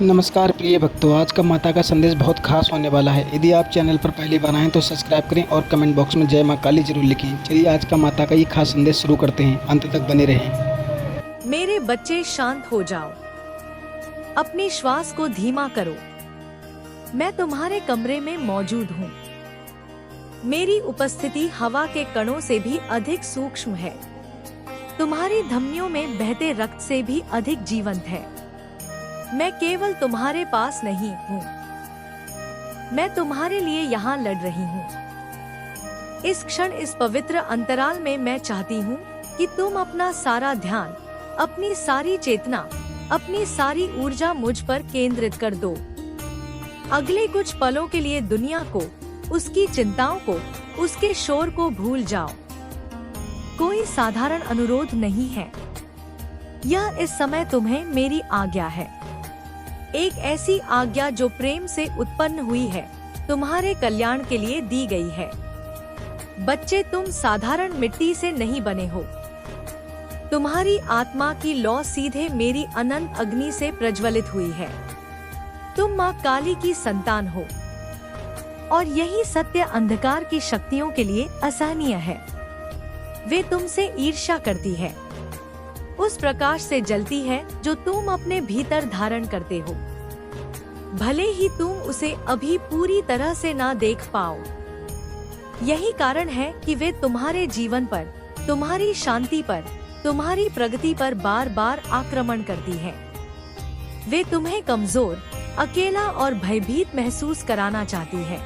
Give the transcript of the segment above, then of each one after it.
नमस्कार प्रिय भक्तों, आज का माता का संदेश बहुत खास होने वाला है। यदि आप चैनल पर पहली बार आएँ तो सब्सक्राइब करें और कमेंट बॉक्स में जय माँ काली जरूर लिखें। चलिए आज का माता का ये खास संदेश शुरू करते हैं, अंत तक बने रहें। मेरे बच्चे शांत हो जाओ, अपने श्वास को धीमा करो। मैं तुम्हारे कमरे में मौजूद हूँ। मेरी उपस्थिति हवा के कणों से भी अधिक सूक्ष्म है, तुम्हारी धमनियों में बहते रक्त से भी अधिक जीवंत है। मैं केवल तुम्हारे पास नहीं हूँ, मैं तुम्हारे लिए यहाँ लड़ रही हूँ। इस क्षण, इस पवित्र अंतराल में मैं चाहती हूँ कि तुम अपना सारा ध्यान, अपनी सारी चेतना, अपनी सारी ऊर्जा मुझ पर केंद्रित कर दो। अगले कुछ पलों के लिए दुनिया को, उसकी चिंताओं को, उसके शोर को भूल जाओ। कोई साधारण अनुरोध नहीं है, यह इस समय तुम्हें मेरी आज्ञा है। एक ऐसी आज्ञा जो प्रेम से उत्पन्न हुई है, तुम्हारे कल्याण के लिए दी गई है। बच्चे, तुम साधारण मिट्टी से नहीं बने हो। तुम्हारी आत्मा की लौ सीधे मेरी अनंत अग्नि से प्रज्वलित हुई है। तुम माँ काली की संतान हो और यही सत्य अंधकार की शक्तियों के लिए असहनीय है। वे तुमसे ईर्ष्या करती है, उस प्रकाश से जलती है जो तुम अपने भीतर धारण करते हो, भले ही तुम उसे अभी पूरी तरह से ना देख पाओ। यही कारण है कि वे तुम्हारे जीवन पर, तुम्हारी शांति पर, तुम्हारी प्रगति पर बार बार आक्रमण करती है। वे तुम्हें कमजोर, अकेला और भयभीत महसूस कराना चाहती है,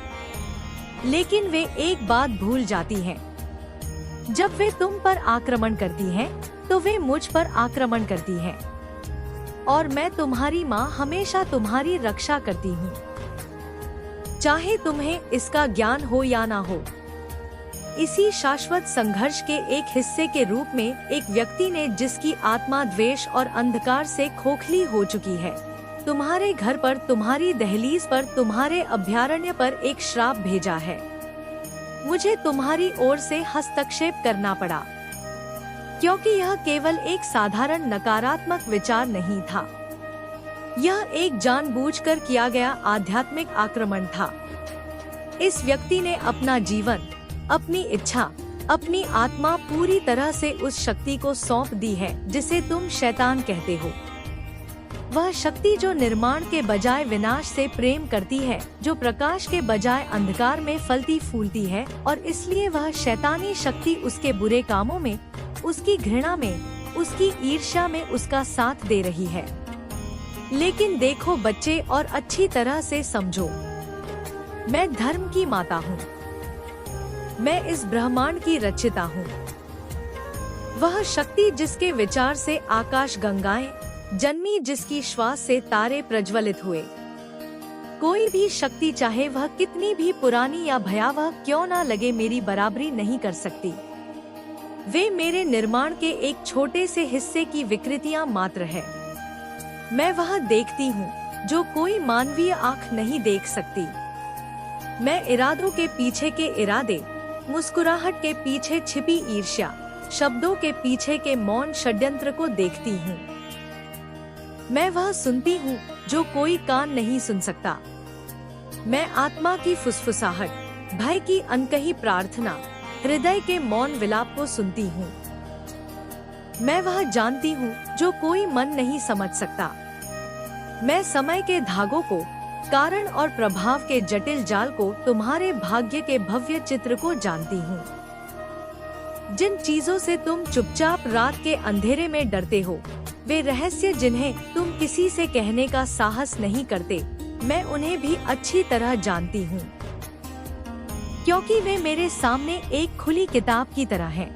लेकिन वे एक बात भूल जाती हैं। जब वे तुम पर आक्रमण करती हैं, तो वे मुझ पर आक्रमण करती हैं, और मैं तुम्हारी माँ हमेशा तुम्हारी रक्षा करती हूँ, चाहे तुम्हें इसका ज्ञान हो या ना हो। इसी शाश्वत संघर्ष के एक हिस्से के रूप में एक व्यक्ति ने, जिसकी आत्मा द्वेष और अंधकार से खोखली हो चुकी है, तुम्हारे घर पर, तुम्हारी दहलीज पर, तुम्हारे अभयारण्य पर एक श्राप भेजा है। मुझे तुम्हारी ओर से हस्तक्षेप करना पड़ा, क्योंकि यह केवल एक साधारण नकारात्मक विचार नहीं था। यह एक जानबूझकर किया गया आध्यात्मिक आक्रमण था। इस व्यक्ति ने अपना जीवन, अपनी इच्छा, अपनी आत्मा पूरी तरह से उस शक्ति को सौंप दी है जिसे तुम शैतान कहते हो। वह शक्ति जो निर्माण के बजाय विनाश से प्रेम करती है, जो प्रकाश के बजाय अंधकार में फलती फूलती है, और इसलिए वह शैतानी शक्ति उसके बुरे कामों में, उसकी घृणा में, उसकी ईर्ष्या में उसका साथ दे रही है। लेकिन देखो बच्चे, और अच्छी तरह से समझो, मैं धर्म की माता हूँ, मैं इस ब्रह्मांड की रचिता हूँ। वह शक्ति जिसके विचार से आकाश गंगाएं जन्मी, जिसकी श्वास से तारे प्रज्वलित हुए। कोई भी शक्ति, चाहे वह कितनी भी पुरानी या भयावह क्यों ना लगे, मेरी बराबरी नहीं कर सकती। वे मेरे निर्माण के एक छोटे से हिस्से की विकृतियां मात्र है। मैं वह देखती हूँ जो कोई मानवीय आँख नहीं देख सकती। मैं इरादों के पीछे के इरादे, मुस्कुराहट के पीछे छिपी ईर्ष्या, शब्दों के पीछे के मौन षड्यंत्र को देखती हूँ। मैं वह सुनती हूँ जो कोई कान नहीं सुन सकता। मैं आत्मा की फुसफुसाहट, भय की अनकही प्रार्थना, हृदय के मौन विलाप को सुनती हूँ। मैं वह जानती हूँ जो कोई मन नहीं समझ सकता। मैं समय के धागों को, कारण और प्रभाव के जटिल जाल को, तुम्हारे भाग्य के भव्य चित्र को जानती हूँ। जिन चीजों से तुम चुपचाप रात के अंधेरे में डरते हो, वे रहस्य जिन्हें तुम किसी से कहने का साहस नहीं करते, मैं उन्हें भी अच्छी तरह जानती हूँ, क्योंकि वे मेरे सामने एक खुली किताब की तरह हैं।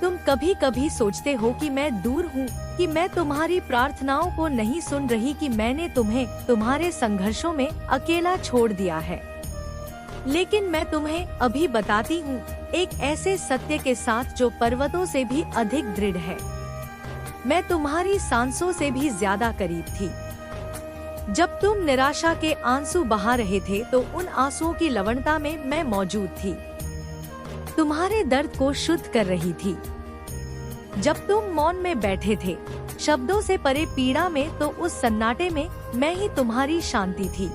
तुम कभी कभी सोचते हो कि मैं दूर हूँ, कि मैं तुम्हारी प्रार्थनाओं को नहीं सुन रही, कि मैंने तुम्हें तुम्हारे संघर्षों में अकेला छोड़ दिया है। लेकिन मैं तुम्हें अभी बताती हूँ एक ऐसे सत्य के साथ जो पर्वतों से भी अधिक दृढ़ है। मैं तुम्हारी सांसों से भी ज्यादा करीब थी। जब तुम निराशा के आंसू बहा रहे थे, तो उन आंसुओं की लवणता में मैं मौजूद थी, तुम्हारे दर्द को शुद्ध कर रही थी। जब तुम मौन में बैठे थे, शब्दों से परे पीड़ा में, तो उस सन्नाटे में मैं ही तुम्हारी शांति थी।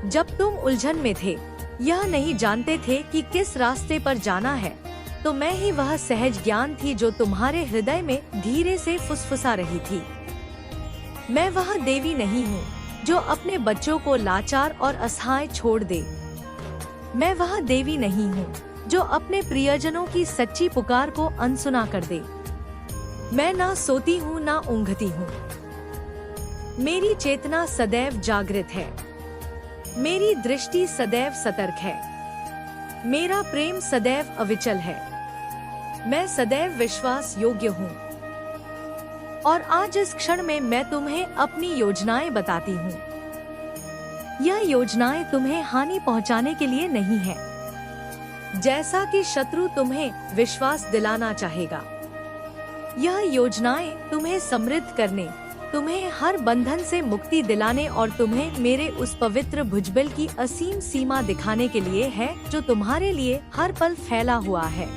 जब तुम उलझन में थे, यह नहीं जानते थे कि किस रास्ते पर जाना है, तो मैं ही वह सहज ज्ञान थी जो तुम्हारे हृदय में धीरे से फुसफुसा रही थी। मैं वह देवी नहीं हूँ जो अपने बच्चों को लाचार और असहाय छोड़ दे। मैं वह देवी नहीं हूँ जो अपने प्रियजनों की सच्ची पुकार को अनसुना कर दे। मैं ना सोती हूँ ना ऊँघती हूँ। मेरी चेतना सदैव जागृत है। मेरी दृष्टि सदैव सतर्क है। मेरा प्रेम सदैव अविचल है। मैं सदैव विश्वास योग्य हूँ। और आज इस क्षण में मैं तुम्हें अपनी योजनाएं बताती हूँ। यह योजनाएं तुम्हें हानि पहुँचाने के लिए नहीं है, जैसा कि शत्रु तुम्हें विश्वास दिलाना चाहेगा। यह योजनाएं तुम्हें समृद्ध करने, तुम्हें हर बंधन से मुक्ति दिलाने और तुम्हें मेरे उस पवित्र भुजबल की असीम सीमा दिखाने के लिए है जो तुम्हारे लिए हर पल फैला हुआ है।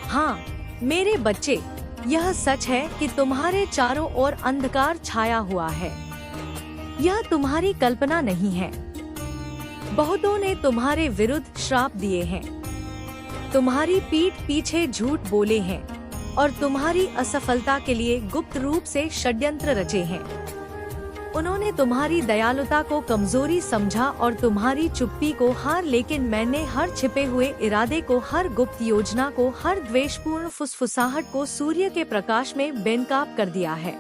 हाँ मेरे बच्चे, यह सच है कि तुम्हारे चारों ओर अंधकार छाया हुआ है। यह तुम्हारी कल्पना नहीं है। बहुतों ने तुम्हारे विरुद्ध श्राप दिए हैं, तुम्हारी पीठ पीछे झूठ बोले हैं और तुम्हारी असफलता के लिए गुप्त रूप से षड्यंत्र रचे हैं। उन्होंने तुम्हारी दयालुता को कमजोरी समझा और तुम्हारी चुप्पी को हार, लेकिन मैंने हर छिपे हुए इरादे को, हर गुप्त योजना को, हर द्वेषपूर्ण फुसफुसाहट को सूर्य के प्रकाश में बेनकाब कर दिया है।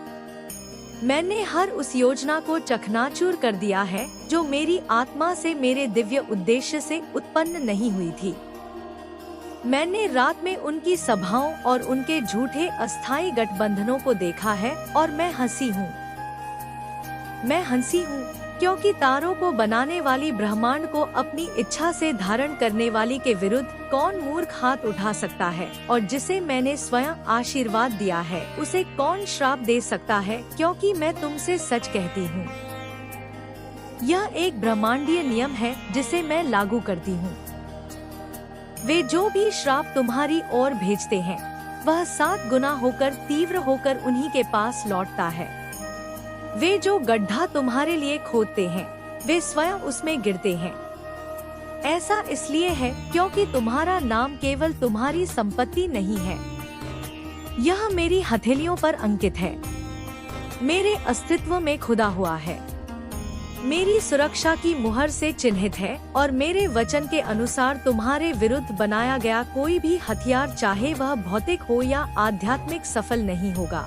मैंने हर उस योजना को चकनाचूर कर दिया है जो मेरी आत्मा से, मेरे दिव्य उद्देश्य से उत्पन्न नहीं हुई थी। मैंने रात में उनकी सभाओं और उनके झूठे अस्थायी गठबंधनों को देखा है और मैं हंसी हूँ। मैं हंसी हूँ क्योंकि तारों को बनाने वाली, ब्रह्मांड को अपनी इच्छा से धारण करने वाली के विरुद्ध कौन मूर्ख हाथ उठा सकता है, और जिसे मैंने स्वयं आशीर्वाद दिया है उसे कौन श्राप दे सकता है, क्योंकि मैं तुमसे सच कहती हूँ। यह एक ब्रह्मांडीय नियम है जिसे मैं लागू करती हूँ। वे जो भी श्राप तुम्हारी ओर भेजते हैं वह 7 गुना होकर, तीव्र होकर उन्हीं के पास लौटता है। वे जो गड्ढा तुम्हारे लिए खोदते हैं वे स्वयं उसमें गिरते हैं। ऐसा इसलिए है क्योंकि तुम्हारा नाम केवल तुम्हारी संपत्ति नहीं है, यह मेरी हथेलियों पर अंकित है, मेरे अस्तित्व में खुदा हुआ है, मेरी सुरक्षा की मुहर से चिन्हित है और मेरे वचन के अनुसार तुम्हारे विरुद्ध बनाया गया कोई भी हथियार, चाहे वह भौतिक हो या आध्यात्मिक, सफल नहीं होगा।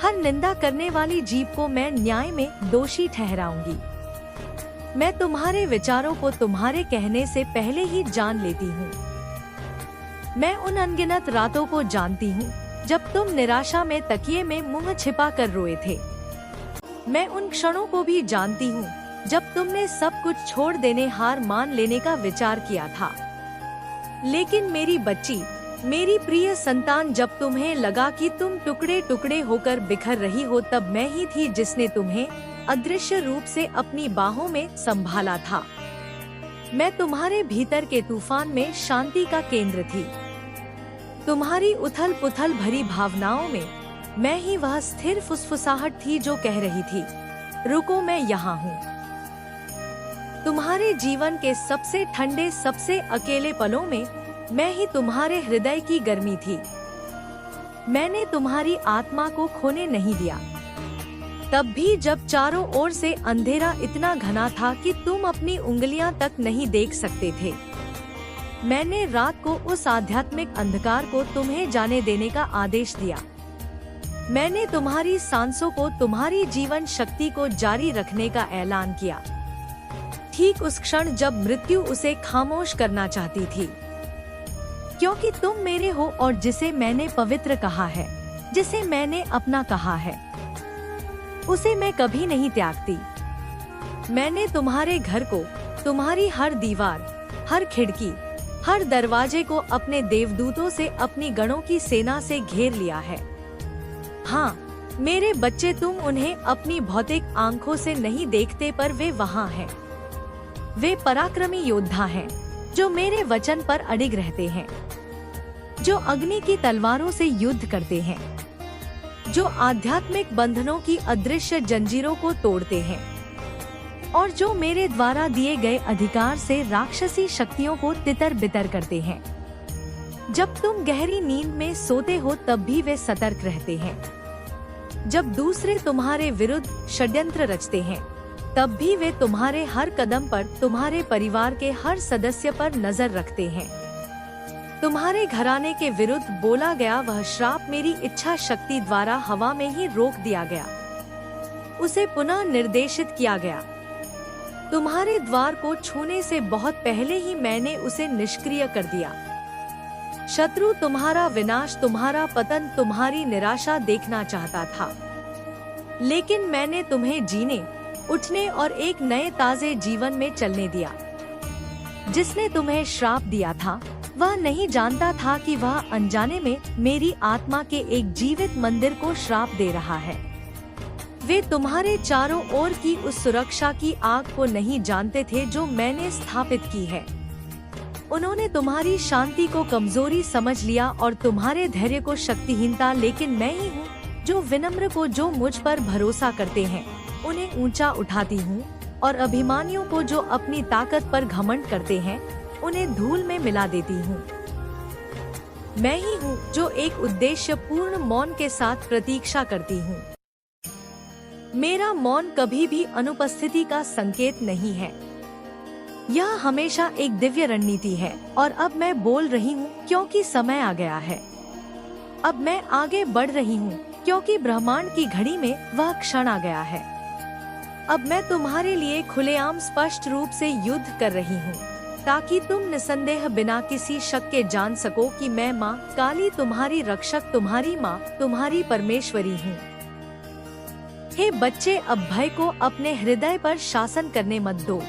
हर निंदा करने वाली जीभ को मैं न्याय में दोषी ठहराऊंगी। मैं तुम्हारे विचारों को तुम्हारे कहने से पहले ही जान लेती हूँ। मैं उन अनगिनत रातों को जानती हूँ जब तुम निराशा में तकिए में मुंह छिपा कर रोए थे। मैं उन क्षणों को भी जानती हूँ जब तुमने सब कुछ छोड़ देने, हार मान लेने का विचार किया था। लेकिन मेरी बच्ची, मेरी प्रिय संतान, जब तुम्हें लगा कि तुम टुकड़े टुकड़े होकर बिखर रही हो, तब मैं ही थी जिसने तुम्हें अदृश्य रूप से अपनी बाहों में संभाला था। मैं तुम्हारे भीतर के तूफान में शांति का केंद्र थी। तुम्हारी उथल पुथल भरी भावनाओं में मैं ही वह स्थिर फुसफुसाहट थी जो कह रही थी, रुको मैं यहाँ हूँ। तुम्हारे जीवन के सबसे ठंडे, सबसे अकेले पलों में मैं ही तुम्हारे हृदय की गर्मी थी। मैंने तुम्हारी आत्मा को खोने नहीं दिया, तब भी जब चारों ओर से अंधेरा इतना घना था कि तुम अपनी उंगलियां तक नहीं देख सकते थे। मैंने रात को उस आध्यात्मिक अंधकार को तुम्हें जाने देने का आदेश दिया। मैंने तुम्हारी सांसों को, तुम्हारी जीवन शक्ति को जारी रखने का ऐलान किया, ठीक उस क्षण जब मृत्यु उसे खामोश करना चाहती थी। क्योंकि तुम मेरे हो और जिसे मैंने पवित्र कहा है, जिसे मैंने अपना कहा है, उसे मैं कभी नहीं त्यागती। मैंने तुम्हारे घर को, तुम्हारी हर दीवार, हर खिड़की, हर दरवाजे को अपने देवदूतों से, अपनी गणों की सेना से घेर लिया है। हाँ मेरे बच्चे, तुम उन्हें अपनी भौतिक आंखों से नहीं देखते, पर वे वहाँ हैं। वे पराक्रमी योद्धा हैं जो मेरे वचन पर अडिग रहते हैं, जो अग्नि की तलवारों से युद्ध करते हैं, जो आध्यात्मिक बंधनों की अदृश्य जंजीरों को तोड़ते हैं और जो मेरे द्वारा दिए गए अधिकार से राक्षसी शक्तियों को तितर बितर करते हैं। जब तुम गहरी नींद में सोते हो तब भी वे सतर्क रहते हैं। जब दूसरे तुम्हारे विरुद्ध षड्यंत्र रचते हैं तब भी वे तुम्हारे हर कदम पर, तुम्हारे परिवार के हर सदस्य पर नजर रखते हैं। तुम्हारे घराने के विरुद्ध बोला गया वह श्राप मेरी इच्छा शक्ति द्वारा हवा में ही रोक दिया गया, उसे पुनः निर्देशित किया गया। तुम्हारे द्वार को छूने से बहुत पहले ही मैंने उसे निष्क्रिय कर दिया। शत्रु तुम्हारा विनाश, तुम्हारा पतन, तुम्हारी निराशा देखना चाहता था, लेकिन मैंने तुम्हें जीने, उठने और एक नए ताजे जीवन में चलने दिया। जिसने तुम्हें श्राप दिया था वह नहीं जानता था कि वह अनजाने में मेरी आत्मा के एक जीवित मंदिर को श्राप दे रहा है। वे तुम्हारे चारों ओर की उस सुरक्षा की आग को नहीं जानते थे जो मैंने स्थापित की है। उन्होंने तुम्हारी शांति को कमजोरी समझ लिया और तुम्हारे धैर्य को शक्तिहीनता, लेकिन मैं ही हूँ जो विनम्र को, जो मुझ पर भरोसा करते हैं, उन्हें ऊंचा उठाती हूँ और अभिमानियों को, जो अपनी ताकत पर घमंड करते हैं, उन्हें धूल में मिला देती हूँ। मैं ही हूँ जो एक उद्देश्य पूर्ण मौन के साथ प्रतीक्षा करती हूँ। मेरा मौन कभी भी अनुपस्थिति का संकेत नहीं है, यह हमेशा एक दिव्य रणनीति है। और अब मैं बोल रही हूँ क्योंकि समय आ गया है। अब मैं आगे बढ़ रही हूँ क्योंकि ब्रह्मांड की घड़ी में वह क्षण आ गया है। अब मैं तुम्हारे लिए खुलेआम स्पष्ट रूप से युद्ध कर रही हूँ, ताकि तुम निसंदेह बिना किसी शक के जान सको कि मैं माँ काली, तुम्हारी रक्षक, तुम्हारी माँ, तुम्हारी परमेश्वरी हूँ। हे बच्चे, अब भय को अपने हृदय पर शासन करने मत दो।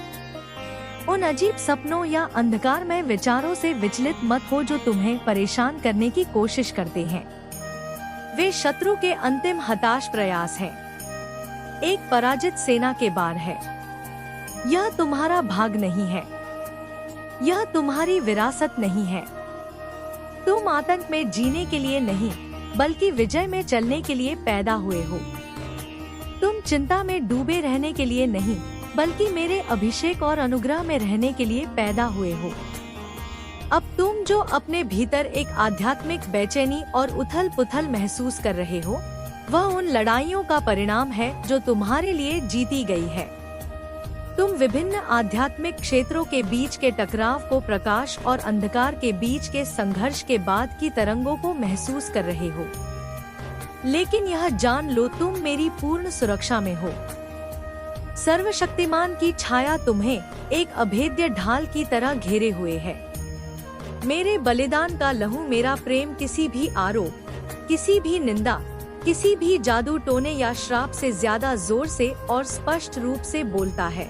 उन अजीब सपनों या अंधकारमय विचारों से विचलित मत हो जो तुम्हें परेशान करने की कोशिश करते हैं। वे शत्रु के अंतिम हताश प्रयास है, एक पराजित सेना के बार है। यह तुम्हारा भाग नहीं है, यह तुम्हारी विरासत नहीं है। तुम आतंक में जीने के लिए नहीं, बल्कि विजय में चलने के लिए पैदा हुए हो। तुम चिंता में डूबे रहने के लिए नहीं, बल्कि मेरे अभिषेक और अनुग्रह में रहने के लिए पैदा हुए हो। अब तुम जो अपने भीतर एक आध्यात्मिक बेचैनी और उथल पुथल महसूस कर रहे हो, वह उन लड़ाइयों का परिणाम है जो तुम्हारे लिए जीती गई है। तुम विभिन्न आध्यात्मिक क्षेत्रों के बीच के टकराव को, प्रकाश और अंधकार के बीच के संघर्ष के बाद की तरंगों को महसूस कर रहे हो। लेकिन यह जान लो, तुम मेरी पूर्ण सुरक्षा में हो। सर्वशक्तिमान की छाया तुम्हें एक अभेद्य ढाल की तरह घेरे हुए है। मेरे बलिदान का लहू, मेरा प्रेम किसी भी आरोप, किसी भी निंदा, किसी भी जादू टोने या श्राप से ज्यादा जोर से और स्पष्ट रूप से बोलता है।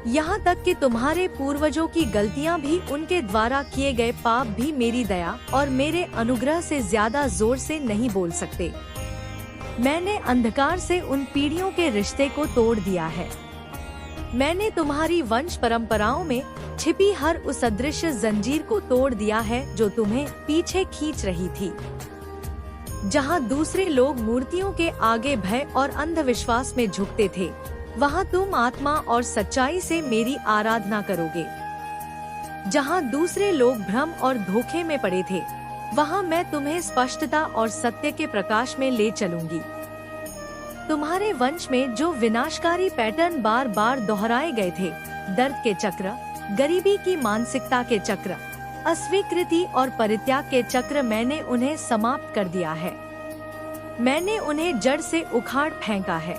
यहाँ तक कि तुम्हारे पूर्वजों की गलतियाँ भी, उनके द्वारा किए गए पाप भी मेरी दया और मेरे अनुग्रह से ज्यादा जोर से नहीं बोल सकते। मैंने अंधकार से उन पीढ़ियों के रिश्ते को तोड़ दिया है। मैंने तुम्हारी वंश परंपराओं में छिपी हर उस अदृश्य जंजीर को तोड़ दिया है जो तुम्हें पीछे खींच रही थी। जहाँ दूसरे लोग मूर्तियों के आगे भय और अंधविश्वास में झुकते थे, वहाँ तुम आत्मा और सच्चाई से मेरी आराधना करोगे। जहाँ दूसरे लोग भ्रम और धोखे में पड़े थे, वहाँ मैं तुम्हें स्पष्टता और सत्य के प्रकाश में ले चलूंगी। तुम्हारे वंश में जो विनाशकारी पैटर्न बार बार दोहराए गए थे, दर्द के चक्र, गरीबी की मानसिकता के चक्र, अस्वीकृति और परित्याग के चक्र, मैंने उन्हें समाप्त कर दिया है। मैंने उन्हें जड़ से उखाड़ फेंका है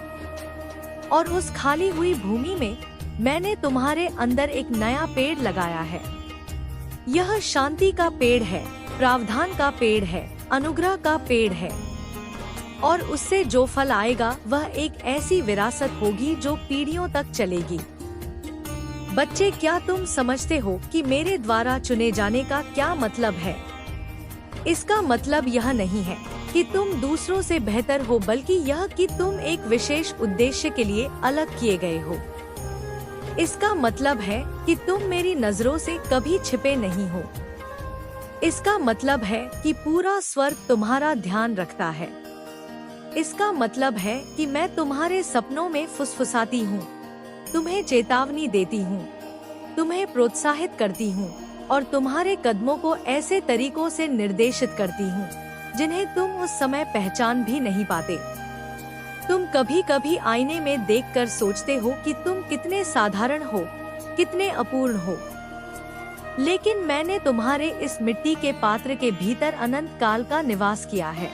और उस खाली हुई भूमि में मैंने तुम्हारे अंदर एक नया पेड़ लगाया है। यह शांति का पेड़ है, प्रावधान का पेड़ है, अनुग्रह का पेड़ है, और उससे जो फल आएगा वह एक ऐसी विरासत होगी जो पीढ़ियों तक चलेगी। बच्चे, क्या तुम समझते हो कि मेरे द्वारा चुने जाने का क्या मतलब है? इसका मतलब यह नहीं है कि तुम दूसरों से बेहतर हो, बल्कि यह कि तुम एक विशेष उद्देश्य के लिए अलग किए गए हो। इसका मतलब है कि तुम मेरी नजरों से कभी छिपे नहीं हो। इसका मतलब है कि पूरा स्वर्ग तुम्हारा ध्यान रखता है। इसका मतलब है कि मैं तुम्हारे सपनों में फुसफुसाती हूँ, तुम्हें चेतावनी देती हूँ, तुम्हें प्रोत्साहित करती हूँ और तुम्हारे कदमों को ऐसे तरीकों से निर्देशित करती हूँ जिन्हें तुम उस समय पहचान भी नहीं पाते। तुम कभी कभी आईने में देखकर सोचते हो कि तुम कितने साधारण हो, कितने अपूर्ण हो, लेकिन मैंने तुम्हारे इस मिट्टी के पात्र के भीतर अनंत काल का निवास किया है।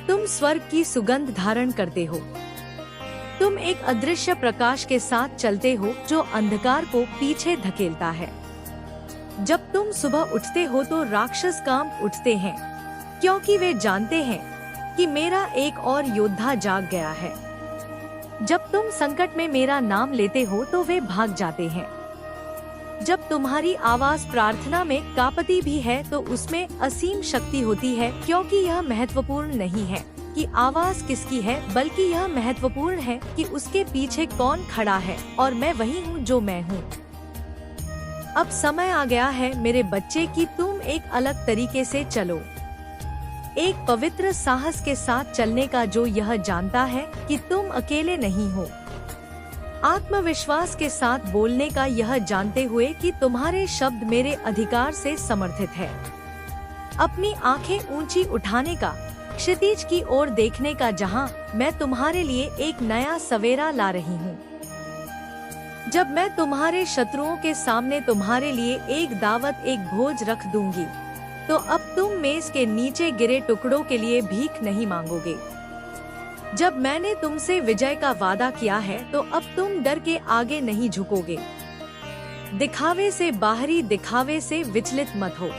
तुम स्वर्ग की सुगंध धारण करते हो। तुम एक अदृश्य प्रकाश के साथ चलते हो जो अंधकार को पीछे धकेलता है। जब तुम सुबह उठते हो तो राक्षस कांप उठते हैं, क्योंकि वे जानते हैं कि मेरा एक और योद्धा जाग गया है। जब तुम संकट में मेरा नाम लेते हो तो वे भाग जाते हैं। जब तुम्हारी आवाज प्रार्थना में कांपती भी है तो उसमें असीम शक्ति होती है, क्योंकि यह महत्वपूर्ण नहीं है कि आवाज किसकी है, बल्कि यह महत्वपूर्ण है कि उसके पीछे कौन खड़ा है, और मैं वही हूँ जो मैं हूँ। अब समय आ गया है मेरे बच्चे कि तुम एक अलग तरीके से चलो, एक पवित्र साहस के साथ चलने का जो यह जानता है कि तुम अकेले नहीं हो, आत्मविश्वास के साथ बोलने का यह जानते हुए कि तुम्हारे शब्द मेरे अधिकार से समर्थित है, अपनी आंखें ऊंची उठाने का, क्षितिज की ओर देखने का जहां मैं तुम्हारे लिए एक नया सवेरा ला रही हूँ। जब मैं तुम्हारे शत्रुओं के सामने तुम्हारे लिए एक दावत, एक भोज रख दूंगी, तो अब तुम मेज के नीचे गिरे टुकड़ों के लिए भीख नहीं मांगोगे। जब मैंने तुमसे विजय का वादा किया है तो अब तुम डर के आगे नहीं झुकोगे। दिखावे से, बाहरी दिखावे से विचलित मत हो।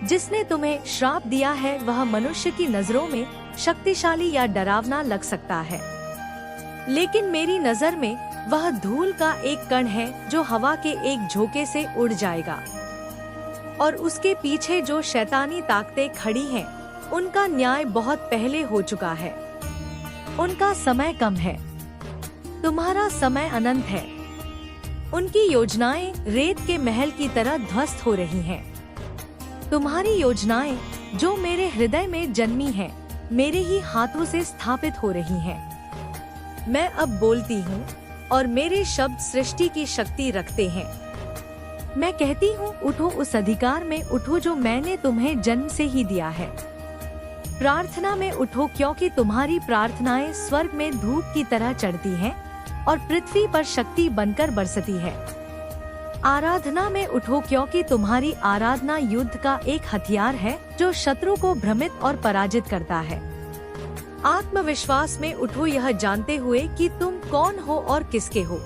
जिसने तुम्हें श्राप दिया है वह मनुष्य की नजरों में शक्तिशाली या डरावना लग सकता है, लेकिन मेरी नजर में वह धूल का एक कण है जो हवा के एक झोंके से उड़ जाएगा। और उसके पीछे जो शैतानी ताकतें खड़ी हैं, उनका न्याय बहुत पहले हो चुका है। उनका समय कम है, तुम्हारा समय अनंत है। उनकी योजनाएं रेत के महल की तरह ध्वस्त हो रही हैं। तुम्हारी योजनाएं जो मेरे हृदय में जन्मी हैं, मेरे ही हाथों से स्थापित हो रही हैं। मैं अब बोलती हूँ और मेरे शब्द सृष्टि की शक्ति रखते हैं। मैं कहती हूँ, उठो, उस अधिकार में उठो जो मैंने तुम्हें जन्म से ही दिया है। प्रार्थना में उठो, क्योंकि तुम्हारी प्रार्थनाएं स्वर्ग में धूप की तरह चढ़ती हैं और पृथ्वी पर शक्ति बनकर बरसती है। आराधना में उठो, क्योंकि तुम्हारी आराधना युद्ध का एक हथियार है जो शत्रु को भ्रमित और पराजित करता है। आत्मविश्वास में उठो, यह जानते हुए कि तुम कौन हो और किसके हो।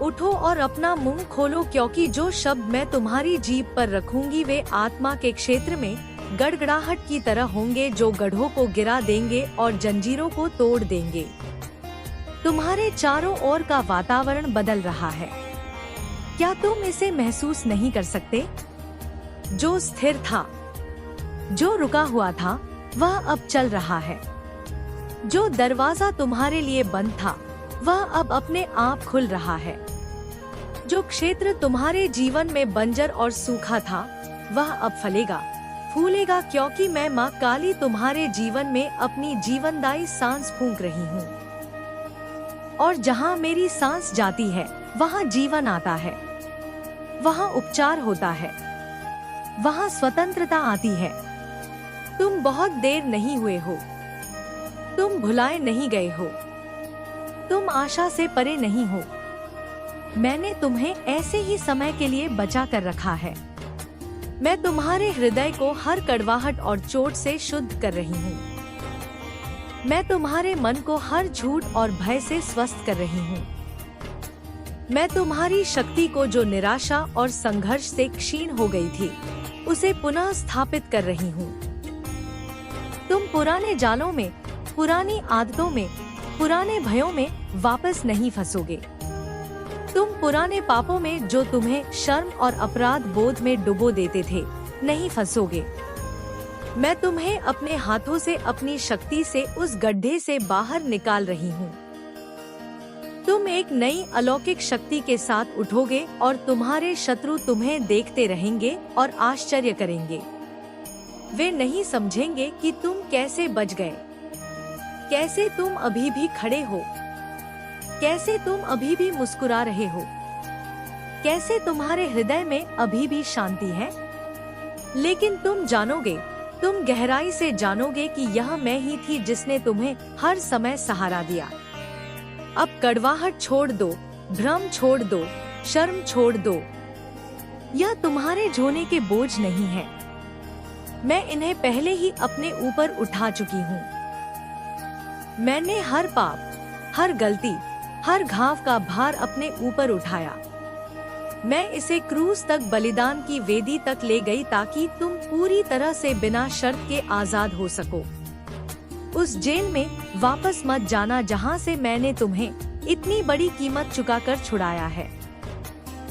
उठो और अपना मुंह खोलो, क्योंकि जो शब्द मैं तुम्हारी जीभ पर रखूंगी वे आत्मा के क्षेत्र में गड़गड़ाहट की तरह होंगे, जो गढ़ों को गिरा देंगे और जंजीरों को तोड़ देंगे। तुम्हारे चारों ओर का वातावरण बदल रहा है। क्या तुम इसे महसूस नहीं कर सकते? जो स्थिर था, जो रुका हुआ था, वह अब चल रहा है। जो दरवाजा तुम्हारे लिए बंद था, वह अब अपने आप खुल रहा है। जो क्षेत्र तुम्हारे जीवन में बंजर और सूखा था, वह अब फलेगा, फूलेगा, क्योंकि मैं माँ काली तुम्हारे जीवन में अपनी जीवनदायी सांस फूंक रही हूँ। और जहाँ मेरी सांस जाती है वहाँ जीवन आता है, वहाँ उपचार होता है, वहाँ स्वतंत्रता आती है। तुम बहुत देर नहीं हुए हो, तुम भुलाए नहीं गए हो, तुम आशा से परे नहीं हो। मैंने तुम्हें ऐसे ही समय के लिए बचा कर रखा है। मैं तुम्हारे हृदय को हर कड़वाहट और चोट से शुद्ध कर रही हूँ। मैं तुम्हारे मन को हर झूठ और भय से स्वस्थ कर रही हूँ। मैं तुम्हारी शक्ति को, जो निराशा और संघर्ष से क्षीण हो गई थी, उसे पुनः स्थापित कर रही हूँ। तुम पुराने जालों में, पुरानी आदतों में, पुराने भयों में वापस नहीं फंसोगे। तुम पुराने पापों में, जो तुम्हें शर्म और अपराध बोध में डुबो देते थे, नहीं फंसोगे। मैं तुम्हें अपने हाथों से, अपनी शक्ति से उस गड्ढे से बाहर निकाल रही हूँ। तुम एक नई अलौकिक शक्ति के साथ उठोगे और तुम्हारे शत्रु तुम्हें देखते रहेंगे और आश्चर्य करेंगे। वे नहीं समझेंगे कि तुम कैसे बच गए, कैसे तुम अभी भी खड़े हो, कैसे तुम अभी भी मुस्कुरा रहे हो, कैसे तुम्हारे हृदय में अभी भी शांति है। लेकिन तुम जानोगे, तुम गहराई से जानोगे कि यह मैं ही थी जिसने तुम्हें हर समय सहारा दिया। अब कड़वाहट छोड़ दो, भ्रम छोड़ दो, शर्म छोड़ दो। यह तुम्हारे ढोने के बोझ नहीं है। मैं इन्हें पहले ही अपने ऊपर उठा चुकी हूँ। मैंने हर पाप, हर गलती, हर घाव का भार अपने ऊपर उठाया। मैं इसे क्रूस तक, बलिदान की वेदी तक ले गई ताकि तुम पूरी तरह से बिना शर्त के आजाद हो सको। उस जेल में वापस मत जाना जहां से मैंने तुम्हें इतनी बड़ी कीमत चुकाकर छुड़ाया है।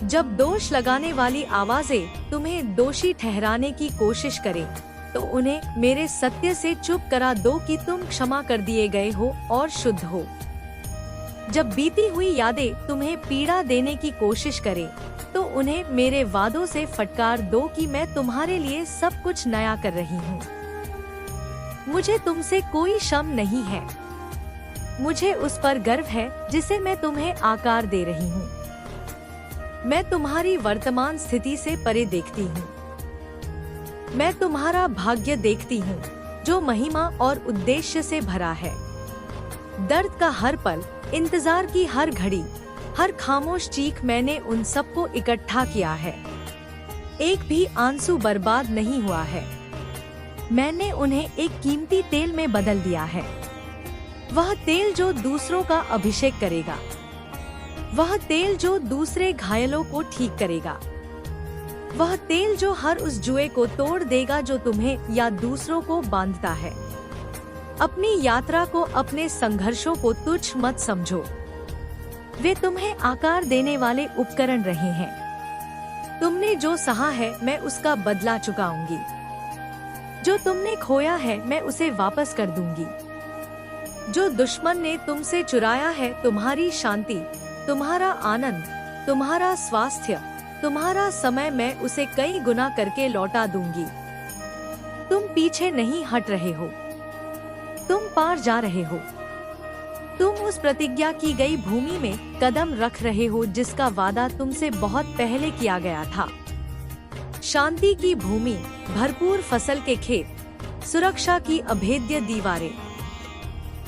जब दोष लगाने वाली आवाजें तुम्हें दोषी ठहराने की कोशिश करें, तो उन्हें मेरे सत्य से चुप करा दो कि तुम क्षमा कर दिए गए हो और शुद्ध हो। जब बीती हुई यादें तुम्हें पीड़ा देने की कोशिश करें, तो उन्हें मेरे वादों से फटकार दो कि मैं तुम्हारे लिए सब कुछ नया कर रही हूँ। मुझे तुमसे कोई शम नहीं है। मुझे उस पर गर्व है जिसे मैं तुम्हें आकार दे रही हूँ। मैं तुम्हारी वर्तमान स्थिति से परे देखती हूँ। मैं तुम्हारा भाग्य देखती हूँ जो महिमा और उद्देश्य से भरा है। दर्द का हर पल, इंतजार की हर घड़ी, हर खामोश चीख, मैंने उन सबको इकट्ठा किया है। एक भी आंसू बर्बाद नहीं हुआ है। मैंने उन्हें एक कीमती तेल में बदल दिया है। वह तेल जो दूसरों का अभिषेक करेगा, वह तेल जो दूसरे घायलों को ठीक करेगा, वह तेल जो हर उस जुए को तोड़ देगा जो तुम्हें या दूसरों को बांधता है। अपनी यात्रा को, अपने संघर्षों को तुच्छ मत समझो। वे तुम्हें आकार देने वाले उपकरण रहे हैं। तुमने जो सहा है मैं उसका बदला चुकाऊंगी। जो तुमने खोया है मैं उसे वापस कर दूंगी। जो दुश्मन ने तुमसे चुराया है, तुम्हारी शांति, तुम्हारा आनंद, तुम्हारा स्वास्थ्य, तुम्हारा समय, मैं उसे कई गुना करके लौटा दूंगी। तुम पीछे नहीं हट रहे हो, तुम पार जा रहे हो। तुम उस प्रतिज्ञा की गई भूमि में कदम रख रहे हो जिसका वादा तुमसे बहुत पहले किया गया था। शांति की भूमि, भरपूर फसल के खेत, सुरक्षा की अभेद्य दीवारें।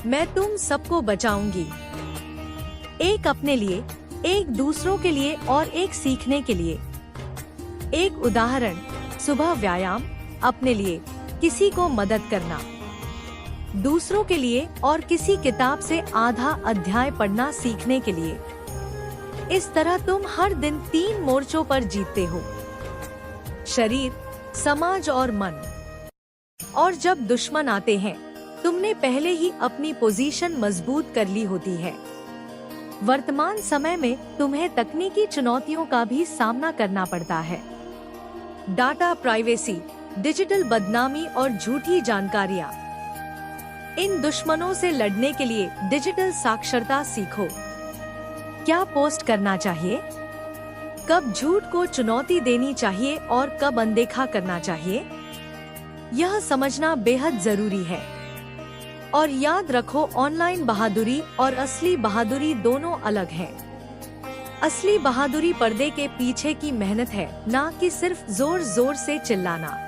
मैं तुम सबको बचाऊंगी। एक अपने लिए, एक दूसरों के लिए और एक सीखने के लिए। एक उदाहरण, सुबह व्यायाम, अपने लिए किसी को मदद करना, दूसरों के लिए और किसी किताब से आधा अध्याय पढ़ना सीखने के लिए। इस तरह तुम हर दिन 3 मोर्चों पर जीतते हो, शरीर, समाज और मन। और जब दुश्मन आते हैं, तुमने पहले ही अपनी पोजीशन मजबूत कर ली होती है। वर्तमान समय में तुम्हें तकनीकी चुनौतियों का भी सामना करना पड़ता है। डाटा प्राइवेसी, डिजिटल बदनामी और झूठी जानकारियाँ। इन दुश्मनों से लड़ने के लिए डिजिटल साक्षरता सीखो। क्या पोस्ट करना चाहिए, कब झूठ को चुनौती देनी चाहिए और कब अनदेखा करना चाहिए, यह समझना बेहद जरूरी है। और याद रखो, ऑनलाइन बहादुरी और असली बहादुरी दोनों अलग है। असली बहादुरी पर्दे के पीछे की मेहनत है, ना कि सिर्फ जोर जोर से चिल्लाना।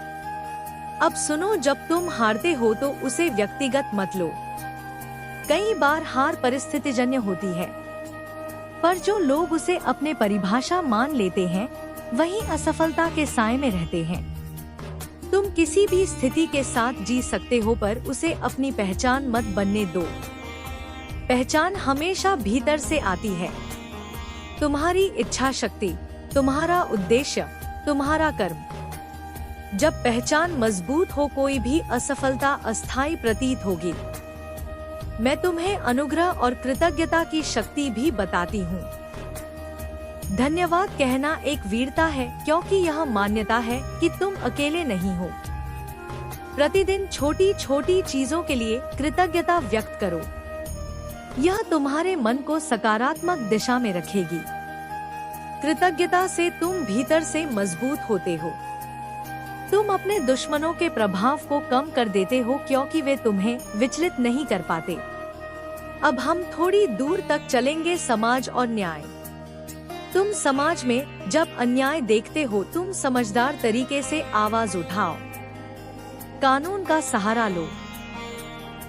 अब सुनो, जब तुम हारते हो तो उसे व्यक्तिगत मत लो। कई बार हार परिस्थितिजन्य होती है, पर जो लोग उसे अपने परिभाषा मान लेते हैं, वही असफलता के साए में रहते हैं। तुम किसी भी स्थिति के साथ जी सकते हो, पर उसे अपनी पहचान मत बनने दो। पहचान हमेशा भीतर से आती है। तुम्हारी इच्छा शक्ति, तुम्हारा उद्देश्य, तुम्हारा कर्म। जब पहचान मजबूत हो, कोई भी असफलता अस्थायी प्रतीत होगी। मैं तुम्हें अनुग्रह और कृतज्ञता की शक्ति भी बताती हूँ। धन्यवाद कहना एक वीरता है, क्योंकि यह मान्यता है कि तुम अकेले नहीं हो। प्रतिदिन छोटी छोटी चीजों के लिए कृतज्ञता व्यक्त करो। यह तुम्हारे मन को सकारात्मक दिशा में रखेगी। कृतज्ञता से तुम भीतर से मजबूत होते हो। तुम अपने दुश्मनों के प्रभाव को कम कर देते हो, क्योंकि वे तुम्हें विचलित नहीं कर पाते। अब हम थोड़ी दूर तक चलेंगे समाज और न्याय। तुम समाज में जब अन्याय देखते हो, तुम समझदार तरीके से आवाज उठाओ, कानून का सहारा लो,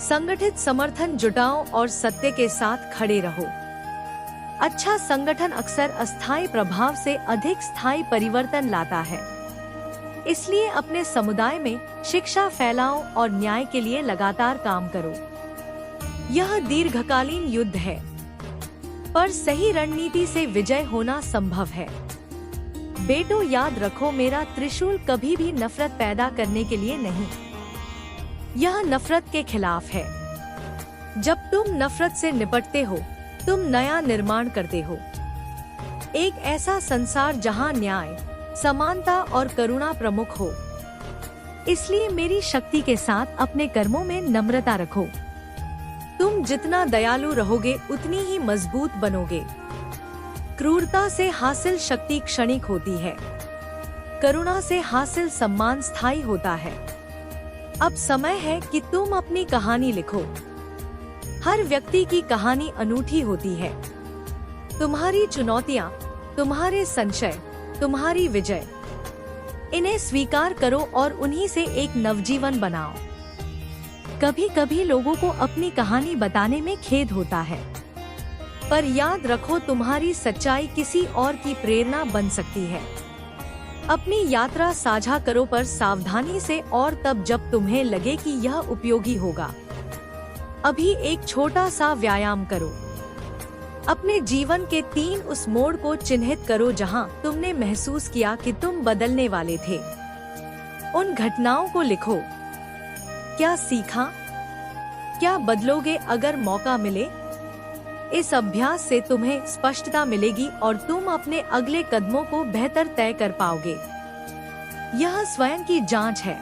संगठित समर्थन जुटाओ और सत्य के साथ खड़े रहो। अच्छा संगठन अक्सर अस्थायी प्रभाव से अधिक स्थायी परिवर्तन लाता है। इसलिए अपने समुदाय में शिक्षा फैलाओ और न्याय के लिए लगातार काम करो। यह दीर्घकालीन युद्ध है, पर सही रणनीति से विजय होना संभव है। बेटो, याद रखो, मेरा त्रिशूल कभी भी नफरत पैदा करने के लिए नहीं, यह नफरत के खिलाफ है। जब तुम नफरत से निपटते हो, तुम नया निर्माण करते हो, एक ऐसा संसार जहां न्याय, समानता और करुणा प्रमुख हो। इसलिए मेरी शक्ति के साथ अपने कर्मों में नम्रता रखो। तुम जितना दयालु रहोगे, उतनी ही मजबूत बनोगे। क्रूरता से हासिल शक्ति क्षणिक होती है, करुणा से हासिल सम्मान स्थायी होता है। अब समय है कि तुम अपनी कहानी लिखो। हर व्यक्ति की कहानी अनूठी होती है। तुम्हारी चुनौतियाँ, तुम्हारे संशय, तुम्हारी विजय, इन्हें स्वीकार करो और उन्हीं से एक नवजीवन बनाओ। कभी कभी लोगों को अपनी कहानी बताने में खेद होता है, पर याद रखो, तुम्हारी सच्चाई किसी और की प्रेरणा बन सकती है। अपनी यात्रा साझा करो, पर सावधानी से, और तब जब तुम्हें लगे कि यह उपयोगी होगा। अभी एक छोटा सा व्यायाम करो। अपने जीवन के 3 उस मोड़ को चिन्हित करो जहां तुमने महसूस किया कि तुम बदलने वाले थे। उन घटनाओं को लिखो। क्या सीखा? क्या बदलोगे अगर मौका मिले? इस अभ्यास से तुम्हें स्पष्टता मिलेगी और तुम अपने अगले कदमों को बेहतर तय कर पाओगे। यह स्वयं की जांच है,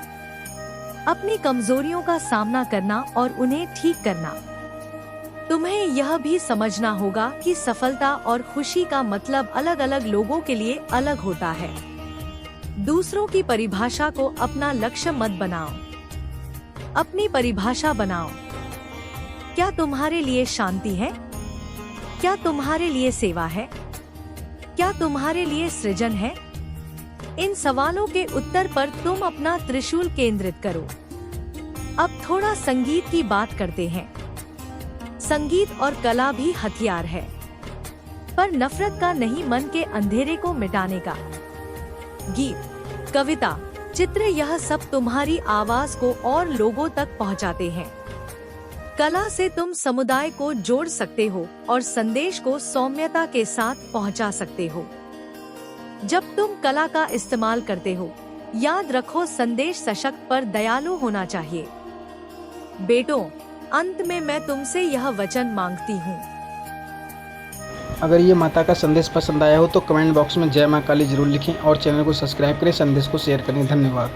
अपनी कमजोरियों का सामना करना और उन्हें ठीक करना। तुम्हें यह भी समझना होगा कि सफलता और खुशी का मतलब अलग अलग लोगों के लिए अलग होता है। दूसरों की परिभाषा को अपना लक्ष्य मत बनाओ, अपनी परिभाषा बनाओ। क्या तुम्हारे लिए शांति है? क्या तुम्हारे लिए सेवा है? क्या तुम्हारे लिए सृजन है? इन सवालों के उत्तर पर तुम अपना त्रिशूल केंद्रित करो। अब थोड़ा संगीत की बात करते हैं। संगीत और कला भी हथियार है, पर नफरत का नहीं, मन के अंधेरे को मिटाने का। गीत, कविता, चित्र, यह सब तुम्हारी आवाज को और लोगों तक पहुंचाते हैं। कला से तुम समुदाय को जोड़ सकते हो और संदेश को सौम्यता के साथ पहुंचा सकते हो। जब तुम कला का इस्तेमाल करते हो, याद रखो, संदेश सशक्त पर दयालु होना चाहिए। बेटों, अंत में मैं तुमसे यह वचन मांगती हूँ। अगर ये माता का संदेश पसंद आया हो तो कमेंट बॉक्स में जय माँ काली जरूर लिखें और चैनल को सब्सक्राइब करें, संदेश को शेयर करें। धन्यवाद।